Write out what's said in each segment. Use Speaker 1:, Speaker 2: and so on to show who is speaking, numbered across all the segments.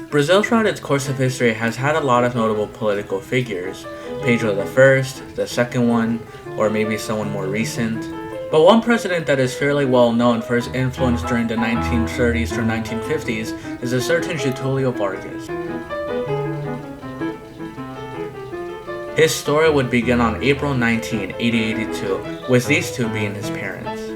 Speaker 1: Brazil throughout its course of history has had a lot of notable political figures, Pedro I, the second one, or maybe someone more recent. But one president that is fairly well known for his influence during the 1930s to 1950s is a certain Getulio Vargas. His story would begin on April 19, 1882, with these two being his parents.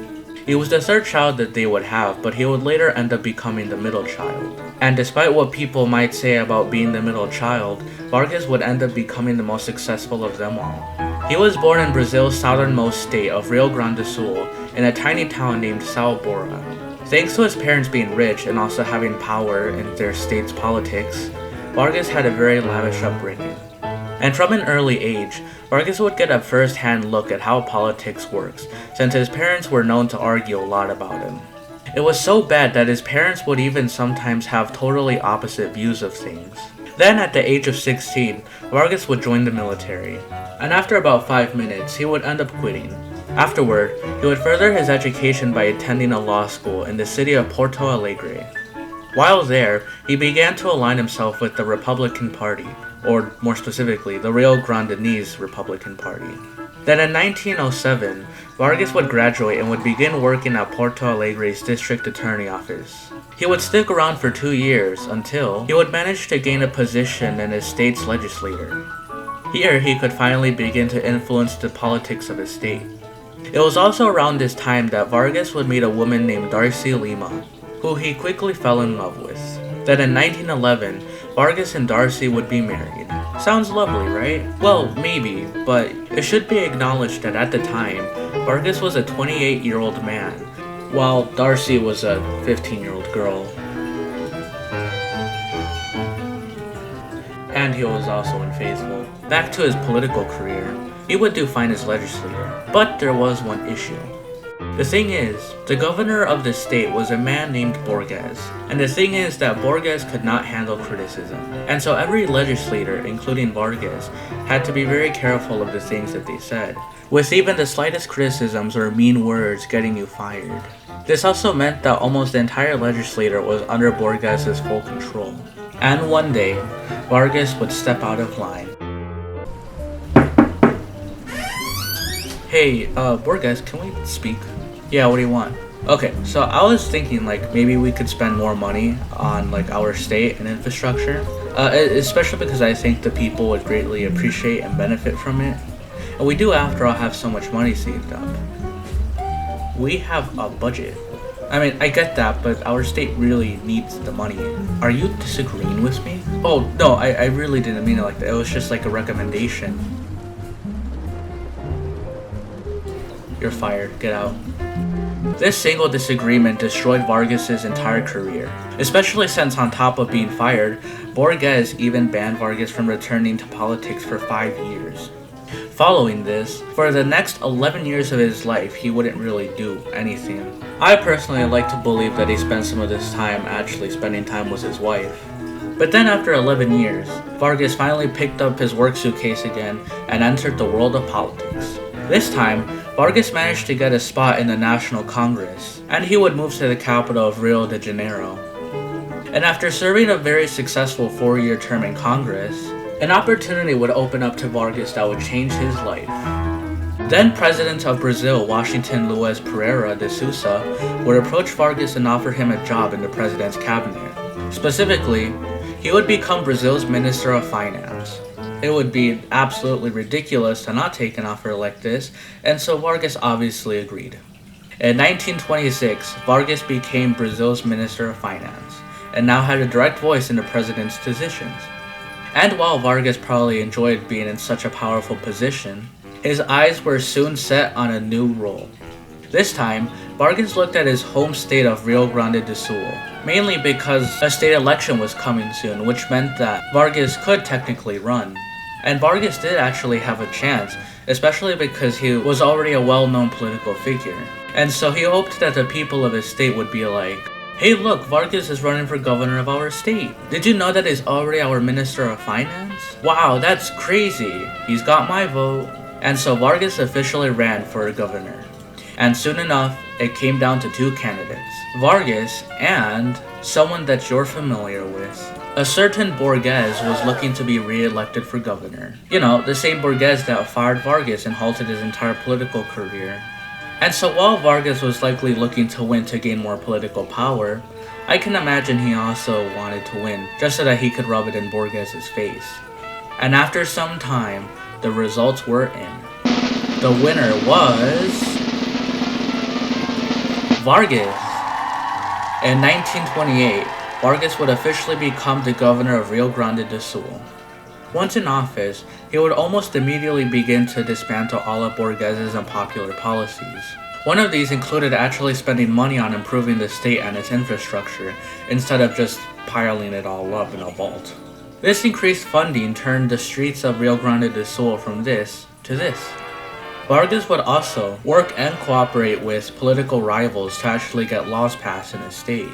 Speaker 1: He was the third child that they would have, but he would later end up becoming the middle child. And despite what people might say about being the middle child, Vargas would end up becoming the most successful of them all. He was born in Brazil's southernmost state of Rio Grande do Sul, in a tiny town named São Borja. Thanks to his parents being rich and also having power in their state's politics, Vargas had a very lavish upbringing. And from an early age, Vargas would get a first-hand look at how politics works, since his parents were known to argue a lot about him. It was so bad that his parents would even sometimes have totally opposite views of things. Then at the age of 16, Vargas would join the military, and after about 5 minutes, he would end up quitting. Afterward, he would further his education by attending a law school in the city of Porto Alegre. While there, he began to align himself with the Republican Party, or more specifically, the Rio Grandenese Republican Party. Then in 1907, Vargas would graduate and would begin working at Porto Alegre's district attorney office. He would stick around for 2 years until he would manage to gain a position in his state's legislature. Here, he could finally begin to influence the politics of his state. It was also around this time that Vargas would meet a woman named Darcy Lima, who he quickly fell in love with. Then in 1911, Vargas and Darcy would be married. Sounds lovely, right? Well, maybe, but it should be acknowledged that at the time, Vargas was a 28-year-old man, while Darcy was a 15-year-old girl. And he was also unfaithful. Back to his political career, he would do fine as legislator, but there was one issue. The thing is, the governor of the state was a man named Borges, and the thing is that Borges could not handle criticism, and so every legislator, including Vargas, had to be very careful of the things that they said, with even the slightest criticisms or mean words getting you fired. This also meant that almost the entire legislature was under Borges' full control. And one day, Vargas would step out of line. Hey, Borges, can we speak? Yeah, what do you want? Okay, so I was thinking maybe we could spend more money on our state and infrastructure, especially because I think the people would greatly appreciate and benefit from it. And we do, after all, have so much money saved up. We have a budget. I mean, I get that, but our state really needs the money. Are you disagreeing with me? Oh, no, I really didn't mean it like that. It was just like a recommendation. You're fired. Get out. This single disagreement destroyed Vargas' entire career, especially since on top of being fired, Borges even banned Vargas from returning to politics for 5 years. Following this, for the next 11 years of his life, he wouldn't really do anything. I personally like to believe that he spent some of this time actually spending time with his wife. But then after 11 years, Vargas finally picked up his work suitcase again and entered the world of politics. This time, Vargas managed to get a spot in the National Congress, and he would move to the capital of Rio de Janeiro. And after serving a very successful 4-year term in Congress, an opportunity would open up to Vargas that would change his life. Then President of Brazil, Washington Luiz Pereira de Sousa, would approach Vargas and offer him a job in the president's cabinet. Specifically, he would become Brazil's Minister of Finance. It would be absolutely ridiculous to not take an offer like this, and so Vargas obviously agreed. In 1926, Vargas became Brazil's Minister of Finance, and now had a direct voice in the president's decisions. And while Vargas probably enjoyed being in such a powerful position, his eyes were soon set on a new role. This time, Vargas looked at his home state of Rio Grande do Sul, mainly because a state election was coming soon, which meant that Vargas could technically run. And Vargas did actually have a chance, especially because he was already a well-known political figure. And so he hoped that the people of his state would be like, "Hey look, Vargas is running for governor of our state. Did you know that he's already our Minister of Finance? Wow, that's crazy. He's got my vote." And so Vargas officially ran for governor. And soon enough, it came down to 2 candidates, Vargas and someone that you're familiar with, A certain Borges was looking to be re-elected for governor. You know, the same Borges that fired Vargas and halted his entire political career. And so while Vargas was likely looking to win to gain more political power, I can imagine he also wanted to win just so that he could rub it in Borges' face. And after some time, the results were in. The winner was Vargas. In 1928, Vargas would officially become the governor of Rio Grande do Sul. Once in office, he would almost immediately begin to dismantle all of Borges' unpopular policies. One of these included actually spending money on improving the state and its infrastructure, instead of just piling it all up in a vault. This increased funding turned the streets of Rio Grande do Sul from this to this. Vargas would also work and cooperate with political rivals to actually get laws passed in his state.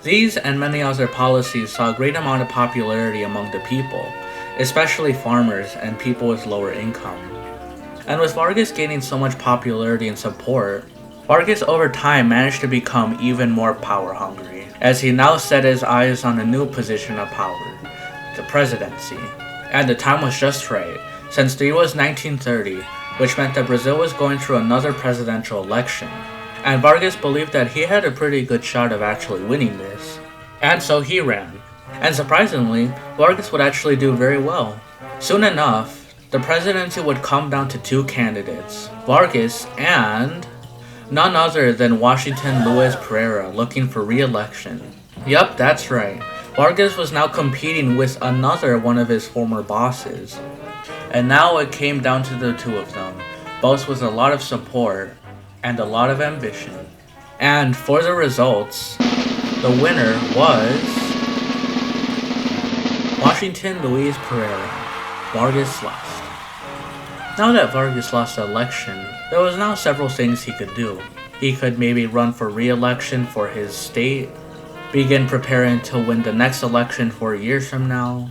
Speaker 1: These and many other policies saw a great amount of popularity among the people, especially farmers and people with lower income. And with Vargas gaining so much popularity and support, Vargas over time managed to become even more power hungry, as he now set his eyes on a new position of power, the presidency. And the time was just right, since the year was 1930, which meant that Brazil was going through another presidential election, and Vargas believed that he had a pretty good shot of actually winning this. And so he ran. And surprisingly, Vargas would actually do very well. Soon enough, the presidency would come down to two candidates, Vargas and none other than Washington Luiz Pereira, looking for re-election. Yup, that's right. Vargas was now competing with another one of his former bosses. And now it came down to the two of them, both with a lot of support and a lot of ambition. And for the results, the winner was Washington Luiz Pereira. Vargas lost. Now that Vargas lost the election, there was now several things he could do. He could maybe run for re-election for his state, begin preparing to win the next election 4 years from now,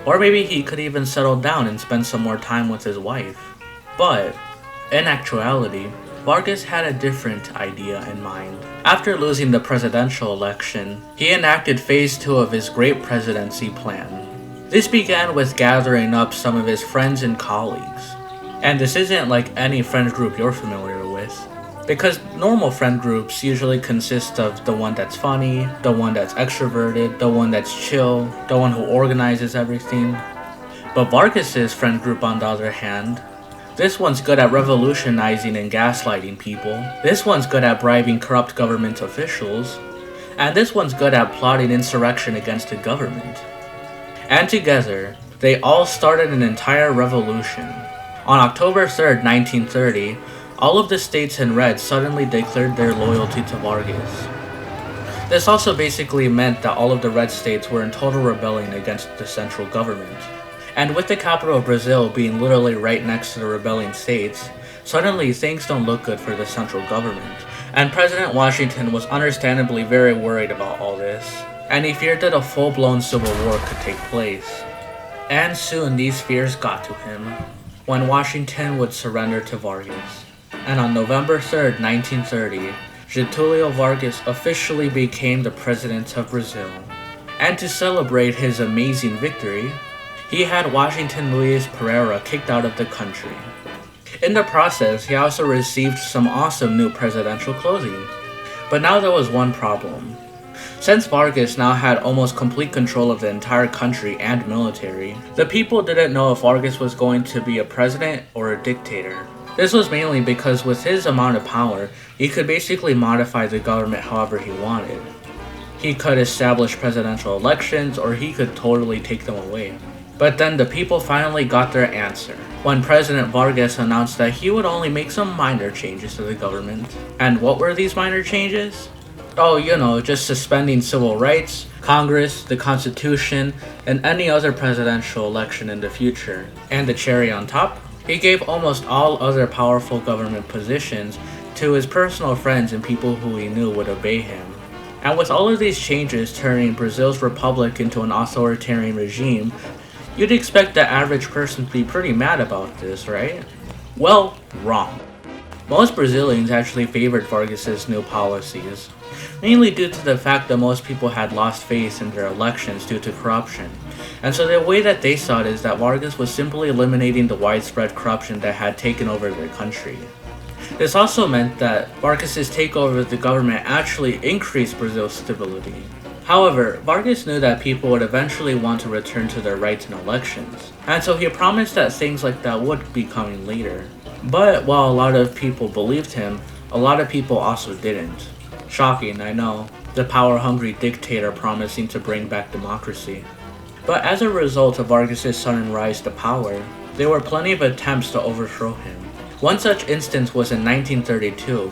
Speaker 1: or maybe he could even settle down and spend some more time with his wife. But, in actuality, Vargas had a different idea in mind. After losing the presidential election, he enacted phase 2 of his great presidency plan. This began with gathering up some of his friends and colleagues. And this isn't like any friend group you're familiar with, because normal friend groups usually consist of the one that's funny, the one that's extroverted, the one that's chill, the one who organizes everything. But Vargas's friend group, on the other hand, this one's good at revolutionizing and gaslighting people, this one's good at bribing corrupt government officials, and this one's good at plotting insurrection against the government. And together, they all started an entire revolution. On October 3rd, 1930, all of the states in red suddenly declared their loyalty to Vargas. This also basically meant that all of the red states were in total rebellion against the central government. And with the capital of Brazil being literally right next to the rebelling states, suddenly things don't look good for the central government. And President Washington was understandably very worried about all this, and he feared that a full-blown civil war could take place. And soon these fears got to him, when Washington would surrender to Vargas. And on November 3rd, 1930, Getulio Vargas officially became the president of Brazil. And to celebrate his amazing victory, he had Washington Luiz Pereira kicked out of the country. In the process, he also received some awesome new presidential clothing. But now there was one problem. Since Vargas now had almost complete control of the entire country and military, the people didn't know if Vargas was going to be a president or a dictator. This was mainly because with his amount of power, he could basically modify the government however he wanted. He could establish presidential elections, or he could totally take them away. But then the people finally got their answer, when President Vargas announced that he would only make some minor changes to the government. And what were these minor changes? Oh, you know, just suspending civil rights, Congress, the Constitution, and any other presidential election in the future. And the cherry on top? He gave almost all other powerful government positions to his personal friends and people who he knew would obey him. And with all of these changes turning Brazil's republic into an authoritarian regime, you'd expect the average person to be pretty mad about this, right? Well, wrong. Most Brazilians actually favored Vargas's new policies, mainly due to the fact that most people had lost faith in their elections due to corruption. And so the way that they saw it is that Vargas was simply eliminating the widespread corruption that had taken over their country. This also meant that Vargas's takeover of the government actually increased Brazil's stability. However, Vargas knew that people would eventually want to return to their rights in elections, and so he promised that things like that would be coming later. But while a lot of people believed him, a lot of people also didn't. Shocking, I know, the power-hungry dictator promising to bring back democracy. But as a result of Vargas's sudden rise to power, there were plenty of attempts to overthrow him. One such instance was in 1932,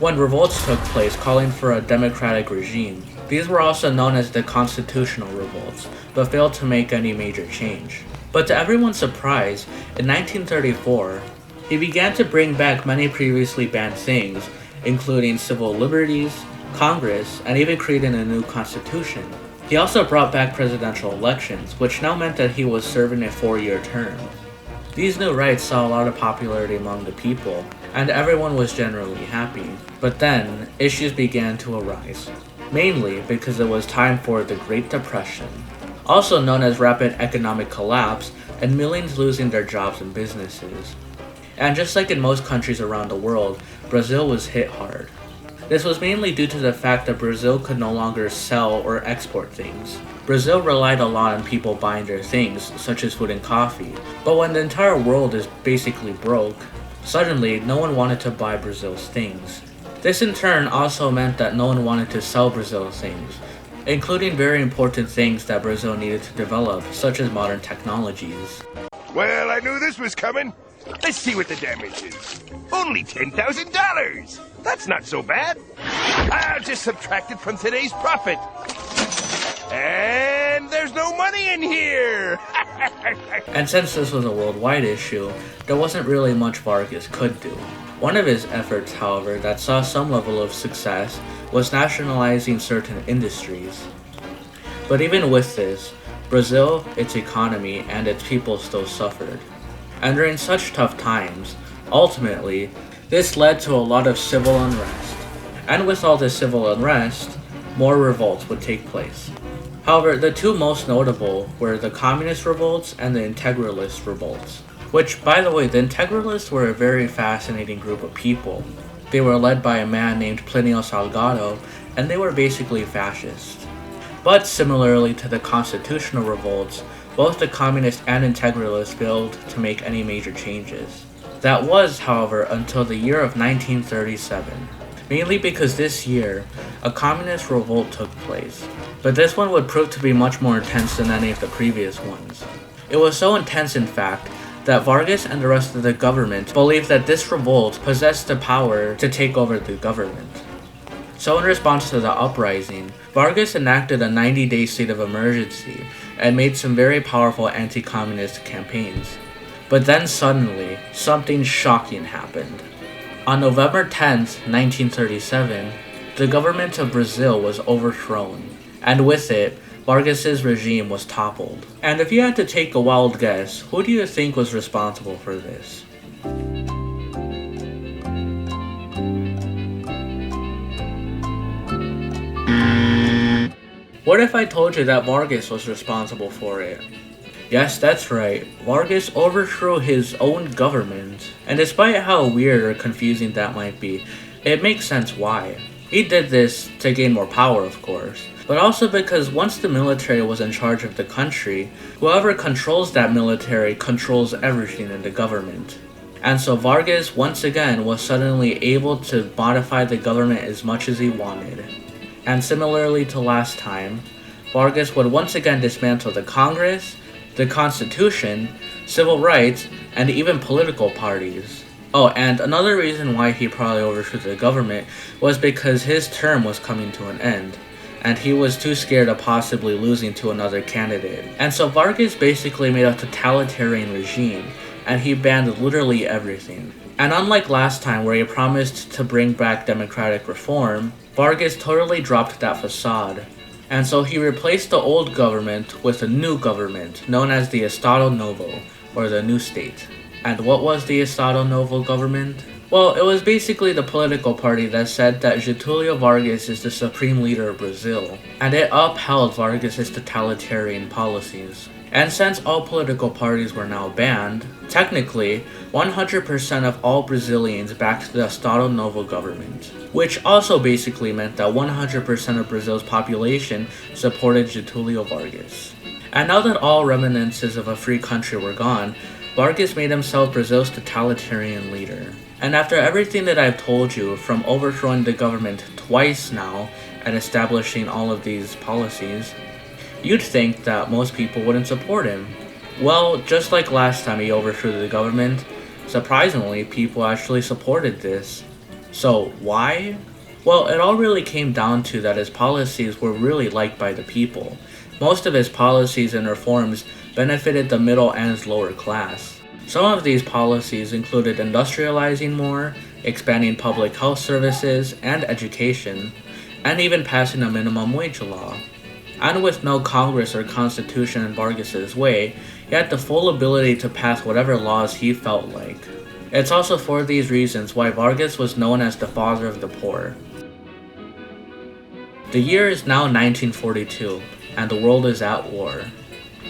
Speaker 1: when revolts took place calling for a democratic regime. These were also known as the constitutional revolts, but failed to make any major change. But to everyone's surprise, in 1934, he began to bring back many previously banned things, including civil liberties, Congress, and even creating a new constitution. He also brought back presidential elections, which now meant that he was serving a 4-year term. These new rights saw a lot of popularity among the people, and everyone was generally happy. But then, issues began to arise, mainly because it was time for the Great Depression, also known as rapid economic collapse, and millions losing their jobs and businesses. And just like in most countries around the world, Brazil was hit hard. This was mainly due to the fact that Brazil could no longer sell or export things. Brazil relied a lot on people buying their things, such as food and coffee, but when the entire world is basically broke, suddenly no one wanted to buy Brazil's things. This in turn also meant that no one wanted to sell Brazil's things, including very important things that Brazil needed to develop, such as modern technologies.
Speaker 2: Well, I knew this was coming. Let's see what the damage is. Only $10,000. That's not so bad. I'll just subtract it from today's profit. And there's no money in here.
Speaker 1: And since this was a worldwide issue, there wasn't really much Vargas could do. One of his efforts, however, that saw some level of success was nationalizing certain industries. But even with this, Brazil, its economy, and its people still suffered. And during such tough times, ultimately, this led to a lot of civil unrest. And with all this civil unrest, more revolts would take place. However, the two most notable were the communist revolts and the integralist revolts. Which, by the way, the integralists were a very fascinating group of people. They were led by a man named Plínio Salgado, and they were basically fascist. But similarly to the constitutional revolts, both the communist and integralists failed to make any major changes. That was, however, until the year of 1937, mainly because this year, a communist revolt took place. But this one would prove to be much more intense than any of the previous ones. It was so intense, in fact, that Vargas and the rest of the government believed that this revolt possessed the power to take over the government. So in response to the uprising, Vargas enacted a 90-day state of emergency and made some very powerful anti-communist campaigns. But then suddenly, something shocking happened. On November 10th, 1937, the government of Brazil was overthrown, and with it, Vargas's regime was toppled. And if you had to take a wild guess, who do you think was responsible for this? What if I told you that Vargas was responsible for it? Yes, that's right. Vargas overthrew his own government. And despite how weird or confusing that might be, it makes sense why. He did this to gain more power, of course, but also because once the military was in charge of the country, whoever controls that military controls everything in the government. And so Vargas, once again, was suddenly able to modify the government as much as he wanted. And similarly to last time, Vargas would once again dismantle the Congress, the Constitution, civil rights, and even political parties. Oh, and another reason why he probably overthrew the government was because his term was coming to an end, and he was too scared of possibly losing to another candidate. And so Vargas basically made a totalitarian regime, and he banned literally everything. And unlike last time where he promised to bring back democratic reform, Vargas totally dropped that facade. And so he replaced the old government with a new government, known as the Estado Novo, or the New State. And what was the Estado Novo government? Well, it was basically the political party that said that Getulio Vargas is the supreme leader of Brazil, and it upheld Vargas' totalitarian policies. And since all political parties were now banned, technically, 100% of all Brazilians backed the Estado Novo government, which also basically meant that 100% of Brazil's population supported Getulio Vargas. And now that all reminiscences of a free country were gone, Vargas made himself Brazil's totalitarian leader. And after everything that I've told you, from overthrowing the government twice now and establishing all of these policies, you'd think that most people wouldn't support him. Well, just like last time he overthrew the government, surprisingly, people actually supported this. So why? Well, it all really came down to that his policies were really liked by the people. Most of his policies and reforms benefited the middle and lower class. Some of these policies included industrializing more, expanding public health services and education, and even passing a minimum wage law. And with no Congress or Constitution in Vargas' way, he had the full ability to pass whatever laws he felt like. It's also for these reasons why Vargas was known as the father of the poor. The year is now 1942, and the world is at war.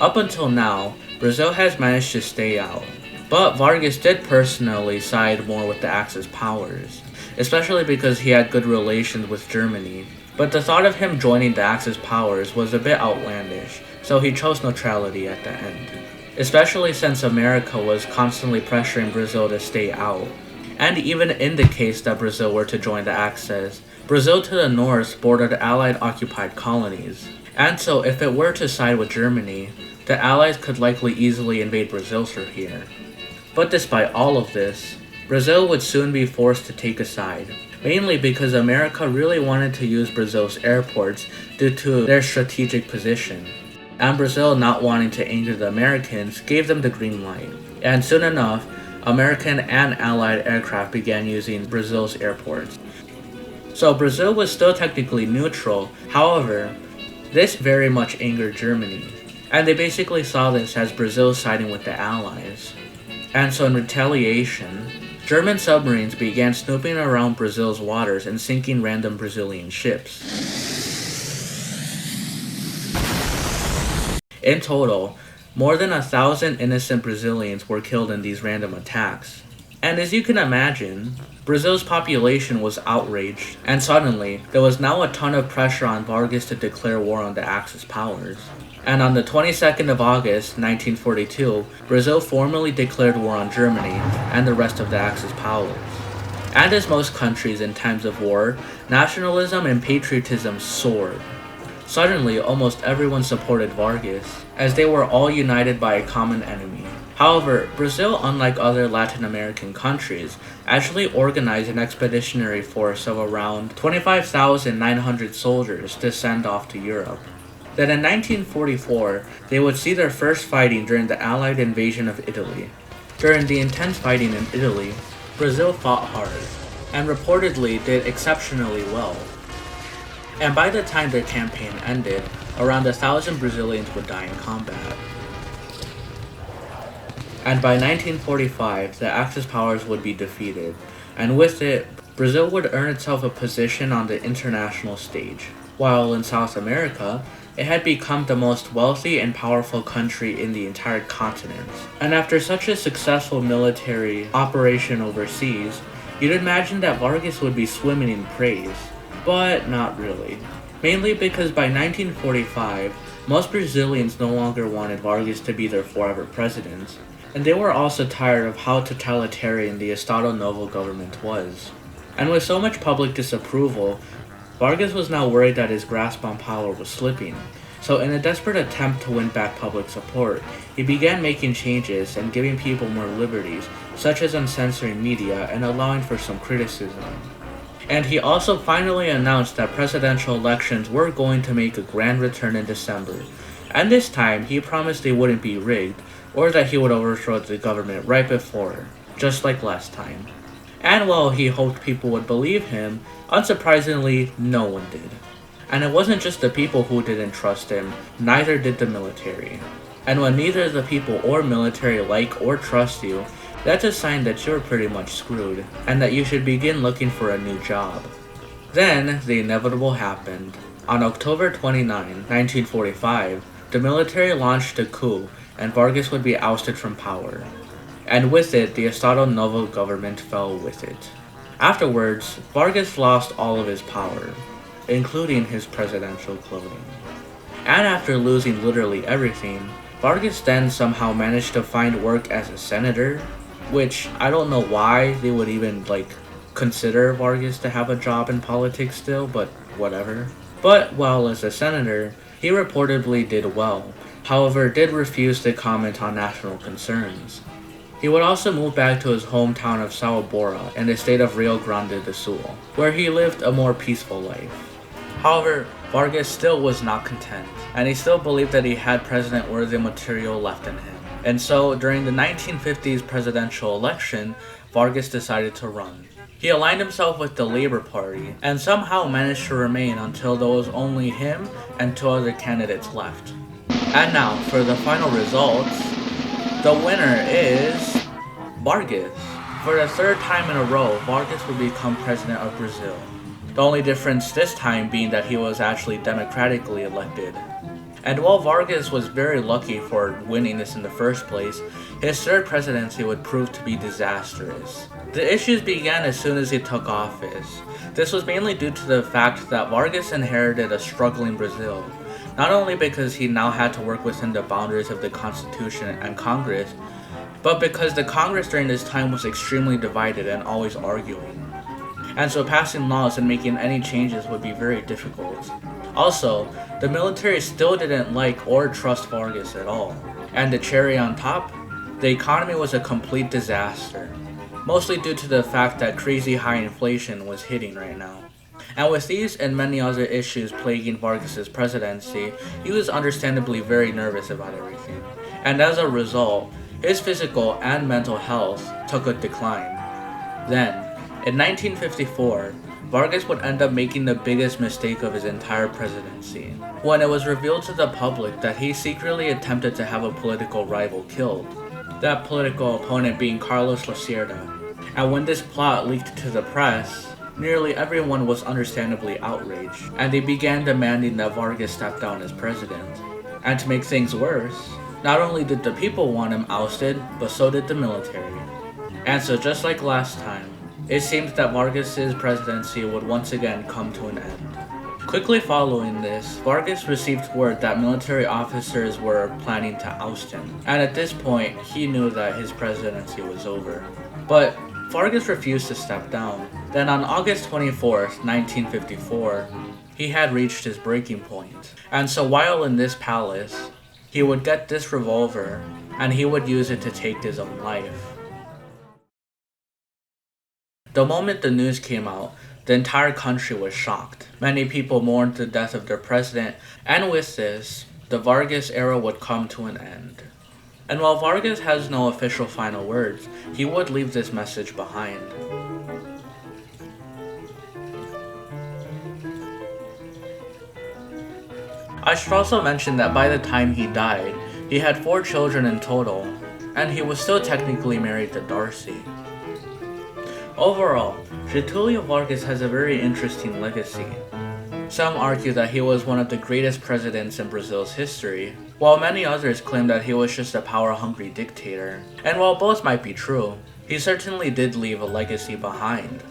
Speaker 1: Up until now, Brazil has managed to stay out. But Vargas did personally side more with the Axis powers, especially because he had good relations with Germany. But the thought of him joining the Axis powers was a bit outlandish, so he chose neutrality at the end. Especially since America was constantly pressuring Brazil to stay out. And even in the case that Brazil were to join the Axis, Brazil to the north bordered Allied occupied colonies. And so if it were to side with Germany, the Allies could likely easily invade Brazil through here. But despite all of this, Brazil would soon be forced to take a side, mainly because America really wanted to use Brazil's airports due to their strategic position. And Brazil, not wanting to anger the Americans, gave them the green light. And soon enough, American and Allied aircraft began using Brazil's airports. So Brazil was still technically neutral, however, this very much angered Germany, and they basically saw this as Brazil siding with the Allies. And so in retaliation, German submarines began snooping around Brazil's waters and sinking random Brazilian ships. In total, more than 1,000 innocent Brazilians were killed in these random attacks. And as you can imagine, Brazil's population was outraged, and suddenly, there was now a ton of pressure on Vargas to declare war on the Axis powers. And on the 22nd of August, 1942, Brazil formally declared war on Germany and the rest of the Axis powers. And as most countries in times of war, nationalism and patriotism soared. Suddenly, almost everyone supported Vargas, as they were all united by a common enemy. However, Brazil, unlike other Latin American countries, actually organized an expeditionary force of around 25,900 soldiers to send off to Europe. Then in 1944, they would see their first fighting during the Allied invasion of Italy. During the intense fighting in Italy, Brazil fought hard, and reportedly did exceptionally well. And by the time their campaign ended, around 1,000 Brazilians would die in combat. And by 1945, the Axis powers would be defeated, and with it, Brazil would earn itself a position on the international stage. While in South America, it had become the most wealthy and powerful country in the entire continent. And after such a successful military operation overseas, you'd imagine that Vargas would be swimming in praise. But not really. Mainly because by 1945, most Brazilians no longer wanted Vargas to be their forever president. And they were also tired of how totalitarian the Estado Novo government was. And with so much public disapproval, Vargas was now worried that his grasp on power was slipping. So in a desperate attempt to win back public support, he began making changes and giving people more liberties, such as uncensoring media and allowing for some criticism. And he also finally announced that presidential elections were going to make a grand return in December. And this time, he promised they wouldn't be rigged, or that he would overthrow the government right before, just like last time. And while he hoped people would believe him, unsurprisingly, no one did. And it wasn't just the people who didn't trust him, neither did the military. And when neither the people or military like or trust you, That's a sign that you're pretty much screwed, and that you should begin looking for a new job. Then, the inevitable happened. On October 29, 1945, the military launched a coup, and Vargas would be ousted from power. And with it, the Estado Novo government fell with it. Afterwards, Vargas lost all of his power, including his presidential clothing. And after losing literally everything, Vargas then somehow managed to find work as a senator, which I don't know why they would even consider Vargas to have a job in politics still, but whatever. But while as a senator, he reportedly did well, however did refuse to comment on national concerns. He would also move back to his hometown of Sao Bora in the state of Rio Grande do Sul, where he lived a more peaceful life. However, Vargas still was not content, and he still believed that he had president-worthy material left in him. And so, during the 1950s presidential election, Vargas decided to run. He aligned himself with the Labour Party, and somehow managed to remain until there was only him and 2 other candidates left. And now, for the final results, the winner is Vargas. For the 3rd time in a row, Vargas would become president of Brazil. The only difference this time being that he was actually democratically elected. And while Vargas was very lucky for winning this in the first place, his 3rd presidency would prove to be disastrous. The issues began as soon as he took office. This was mainly due to the fact that Vargas inherited a struggling Brazil, not only because he now had to work within the boundaries of the Constitution and Congress, but because the Congress during this time was extremely divided and always arguing. And so passing laws and making any changes would be very difficult. Also, the military still didn't like or trust Vargas at all. And the cherry on top, the economy was a complete disaster, mostly due to the fact that crazy high inflation was hitting right now. And with these and many other issues plaguing Vargas' presidency, he was understandably very nervous about everything. And as a result, his physical and mental health took a decline. Then, in 1954, Vargas would end up making the biggest mistake of his entire presidency, when it was revealed to the public that he secretly attempted to have a political rival killed, that political opponent being Carlos Lacerda. And when this plot leaked to the press, nearly everyone was understandably outraged, and they began demanding that Vargas step down as president. And to make things worse, not only did the people want him ousted, but so did the military. And so just like last time, it seemed that Vargas' presidency would once again come to an end. Quickly following this, Vargas received word that military officers were planning to oust him, and at this point, he knew that his presidency was over. But Vargas refused to step down. Then on August 24th, 1954, he had reached his breaking point. And so while in this palace, he would get this revolver, and he would use it to take his own life. The moment the news came out, the entire country was shocked. Many people mourned the death of their president, and with this, the Vargas era would come to an end. And while Vargas has no official final words, he would leave this message behind. I should also mention that by the time he died, he had 4 children in total, and he was still technically married to Darcy. Overall, Getulio Vargas has a very interesting legacy. Some argue that he was one of the greatest presidents in Brazil's history, while many others claim that he was just a power-hungry dictator. And while both might be true, he certainly did leave a legacy behind.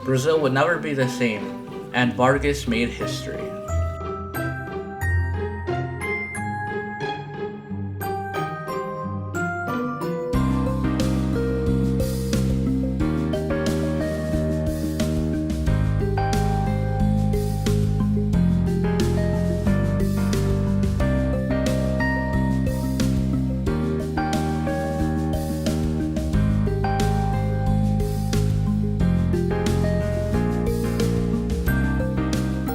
Speaker 1: Brazil would never be the same, and Vargas made history.